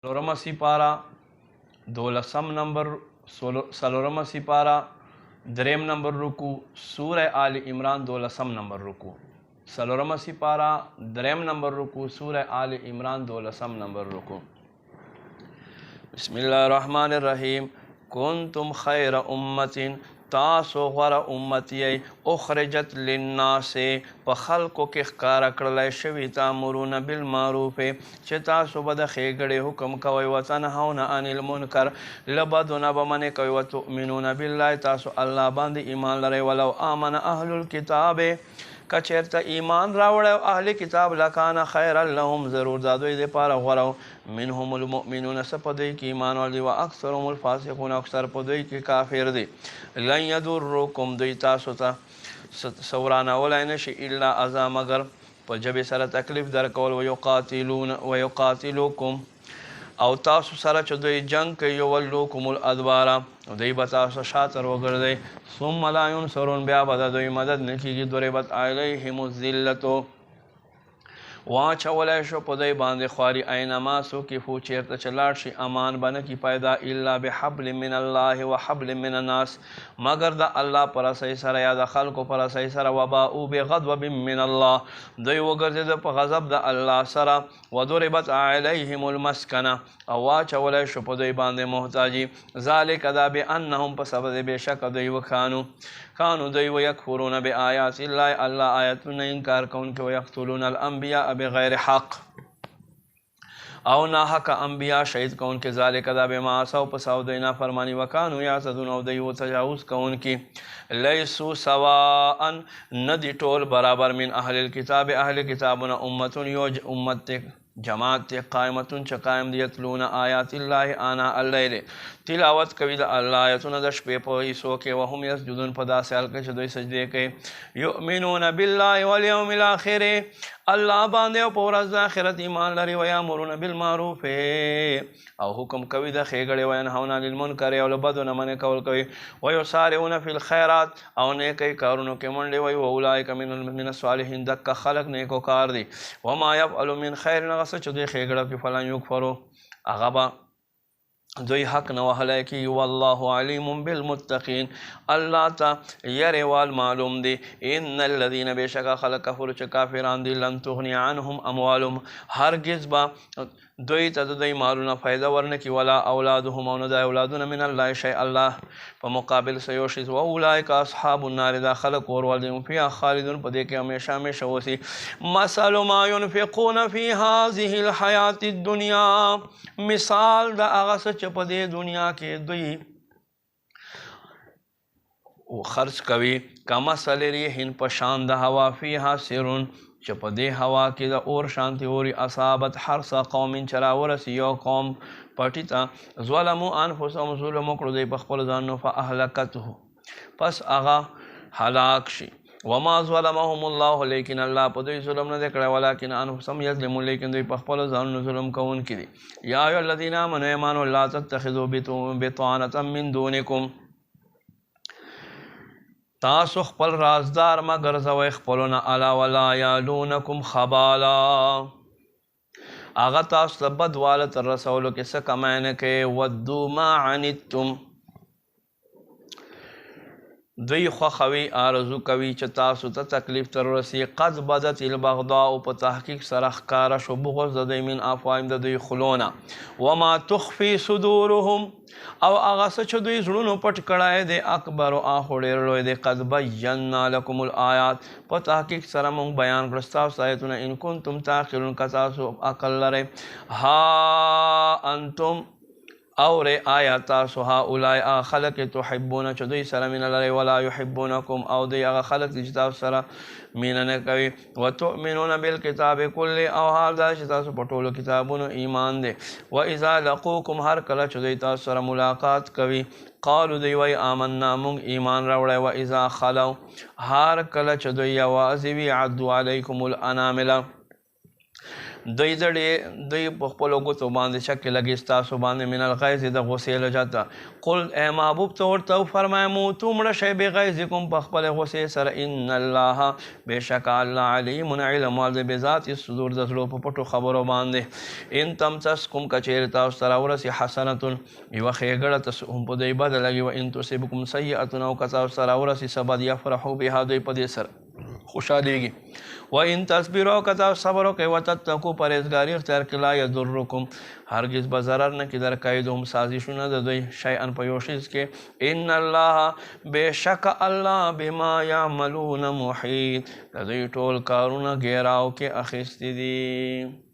سلورم سپارہ دولسم نمبر سلورم سپارہ دریم نمبر رکو سورہ آل عمران دولسم نمبر رکو سلورم سپارہ دریم نمبر رکو سورہ آل عمران دولسم نمبر رکو بسم اللہ الرحمن الرحیم کنتم خیر امت تاسو غوره امتی اخرجت للناس په خلقو کې ښکاره کړلی شوي تامرون بالمعروف چې تاسو به د ښېګړې حکم کوئ وتنهون عن المنکر له بدو نه به منې کوئ وتؤمنون بالله تاسو الله باندې ایمان لرئ ولو آمن اهل الکتاب که چېرته ایمان راوړی او اهل کتاب لکان خیرا لهم ضرور دا دوی دپاره غوره منهم المؤمنون څه په دوی کې ایمان ولري و اکثرهم الفاسقون اکثر په دوی کې کافر دي لن یضرکم دوی تاسو ته څه ورانولی نه شي الا اذا مگر په ژبې سره تکلیف درکول ویقاتلوکم او تاسو سره چې دوی جنګ کوي یولوکم الادباره دوی به تاسو شاته وګرځئ ثم لا ینصرون بیا به د دوی مدد نه کېږي ضربت علیهم الذلة واچولی شو په دوی باندې خواري اینما ثقفو چېرته چې لاړ شي امان به نه کي پیدا الا بحبل من الله و حبل من الناس مگر د الله په رسۍ سره یا د خلکو په رسۍ سره وباؤ بغضب من الله دوی وګرځېده په غضب د الله سره وضربت علیهم المسکنه او واچولی شو په دوی باندې محتاجي ذلک دا بانهم په سبب بېشکه دوی کانو دوی ویکفرون بآیات الله الله آیتونه انکار کوونکي ویقتلون الانبیاء بغیر حق او ناحق انبیاء شهید کوونکي ذلک دا بما عصوا په سبب دوی نافرماني وکانو یعتدون او دوی تجاوز کوونکي لیسوا سواء ندي ټول برابر من اهل الكتاب اهل کتابونه امتون یو امت جماعت قائمتون چې قائم دي یتلون آیات الله آناء الليل تلاوت کوي د الله آیتونه د شپې په حصو کې وهم یسجدون په داسې حال کې چې دوی سجدې کوي یؤمنون بالله والیوم الاخر الله باندې او په ورځ د آخرت ایمان لري ویامرون بالمعروف او حکم کوي د ښېګړې وینهون عن المنکر او له بدو نه منې کول کوي ویسارعون فی الخیرات او نیکۍ کارونو کې منډې وایي واولئک من الصالحین دکه خلق نیکو کار دي وما یفعلوا من خیر هغه څه چې دوی ښېګړه کوي فلن یکفرو هغه به دوی حق نه وهلی کېږي والله علیم بالمتقین الله ته یریوال معلوم دی ان الذین بېشکه خلق کفرو چې کافران دي لن تغني عنهم اموالهم هرگز به دوی ته د دوی مالونه فایده ورنه کړي ولا اولادهم او نه د اولادونه من الله شی الله په مقابل څه یو شي واولئک اصحاب النار دا خلق اورول دي فیها خالدون په دې کې همیشه همیشه اوسي مثل ما ينفقون فی هذه الحیات الدنیا مثال د هغه څه چې په دې دنیا کې دوی خرچ کوي کمثل ریح په شان د هوا فیها سرون چې په دې هوا کې د اور شانتي اوري اصابت حرث قوم چې راورسي یو قوم پټي ته ظلموا انفسهم ظلم وکړو دوی په خپل ځانونو فاهلکته پس هغه هلاک شي وما ظلمهم الله لیکن الله په دوی ظلم نه دی کړی ولکن انفسهم یظلمون لیکن دوی په خپل ځانونو ظلم کوونکي دي یا ایها الذین آمنوا ایمانوا لا تتخذوا بطانة من دونکم تاسو خپل رازدار ما ګرځوئ خپلونه الا ولا یالونکم خبالا هغه تاسو ته بدواله تر رسولو کې څه کمای نه کوي ودو ما عنتم دوی خوښوي آرزو کوي چې تاسو ته تکلیف تر ورسي قد بدت البغضاء په تحقیق سره ښکاره شو بغض د دوی من افواههم د دوی خلونه وما تخفي صدورهم او هغه څه چې دوی زړونو پټ کړی دی اکبر او آخو ډېر لوی دی قد بینا لکم الآیات په تحقیق سره موږ بیان کړو ستاسو آیتونه ان کنتم تعقلون که تاسو عقل لرئ ها انتم اورئ آیا تاسو هؤلاء خلق تحبونه چې دوی سره مینه لرئ ولا یحبونکم او دوی هغه خلق دي چې تاسو سره مینه نه کوي وتؤمنون بالکتاب کل او حال دا چې تاسو په ټولو کتابونو ایمان دی واذا لقوکم هر کله چې دوی تاسو سره ملاقات کوي قالو دوی وایي آمنا موږ ایمان راوړی واذا خلو هر کله چې دوی یوازې وي عدو علیکم الانامله دوی په خپلو ګوتو باندې چکې لګي ستاسو باندې من الغیظ د غصې له جهته قل ای محبوب ته ورته وفرمایه موتو مړه شئ بغیظکم په خپلې غصې سره ان الله بېشکه الله علیم علم وال دی بذات الصدور د زړو په پټو خبرو باندې ان تمسسکم که چیرې تاسو ته راورسي حسنتون یوه ښېګړه تسؤهم په دوی بده لګي و ان تصبکم سیئتون او که تاسو ته راورسي څه بد یفرحو بها دوی په دې سره خوشحالېږي و ان تصبروا که تاسو صبر وکئ وتتقوا پرهېزګاري اختیار کړي لا یضرکم هرگز به ضرر نه کړي در کیدهم سازشونه د دوی شیئا په یو شیز کې ان الله بېشکه الله بما یعملون محیط د دوی ټول کارونه ګیراو کې اخیستي دي